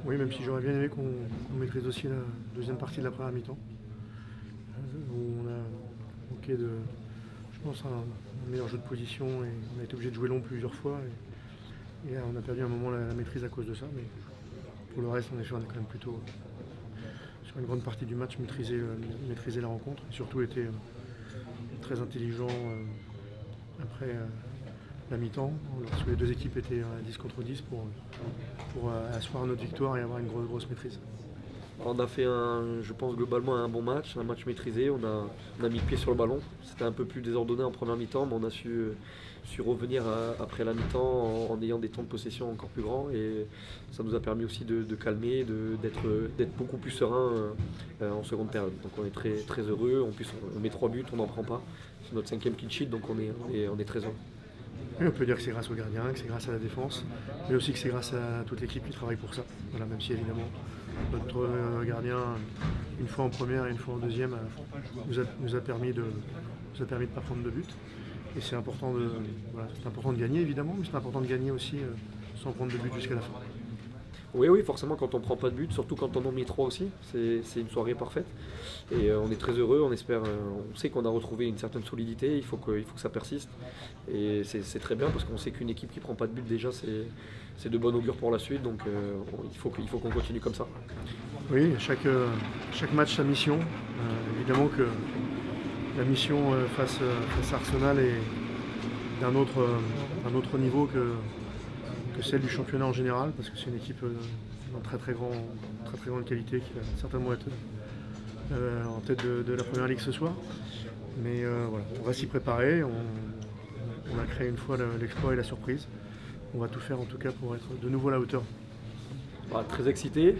Oui, même si j'aurais bien aimé qu'on maîtrise aussi la deuxième partie de la première mi-temps, où on a manqué de, je pense, un meilleur jeu de position et on a été obligé de jouer long plusieurs fois et on a perdu un moment la maîtrise à cause de ça. Mais pour le reste, en effet, on a quand même plutôt, sur une grande partie du match, maîtrisé la rencontre et surtout été très intelligent après la mi-temps, lorsque les deux équipes étaient à 10 contre 10 pour asseoir notre victoire et avoir une grosse maîtrise. On a fait, je pense globalement un bon match, un match maîtrisé. On a mis le pied sur le ballon. C'était un peu plus désordonné en première mi-temps, mais on a su revenir après la mi-temps en ayant des temps de possession encore plus grands. Et ça nous a permis aussi de calmer, d'être beaucoup plus serein en seconde période. Donc on est très heureux. En plus, on met 3 buts, on n'en prend pas. C'est notre 5e clean sheet, donc on est très heureux. Oui, on peut dire que c'est grâce au gardien, que c'est grâce à la défense, mais aussi que c'est grâce à toute l'équipe qui travaille pour ça. Voilà, même si évidemment notre gardien, une fois en première et une fois en deuxième, nous a permis de ne pas prendre de but. Et c'est important de gagner évidemment, mais c'est important de gagner aussi sans prendre de but jusqu'à la fin. Oui, forcément, quand on ne prend pas de but, surtout quand on en met 3 aussi, c'est une soirée parfaite. Et on est très heureux, on sait qu'on a retrouvé une certaine solidité, il faut que ça persiste. Et c'est très bien parce qu'on sait qu'une équipe qui ne prend pas de but déjà, c'est de bon augure pour la suite. Donc il faut qu'on continue comme ça. Oui, chaque match sa mission. Évidemment que la mission face à Arsenal est d'un autre niveau que celle du championnat en général, parce que c'est une équipe de très grande qualité qui va certainement être en tête de la première ligue ce soir. Mais voilà, on va s'y préparer, on a créé une fois l'exploit et la surprise. On va tout faire en tout cas pour être de nouveau à la hauteur. Très excité,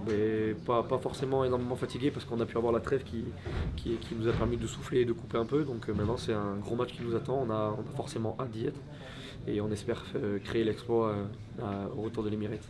mais pas forcément énormément fatigué parce qu'on a pu avoir la trêve qui nous a permis de souffler et de couper un peu. Donc maintenant c'est un gros match qui nous attend, on a forcément hâte d'y être et on espère créer l'exploit au retour de l'Emirates.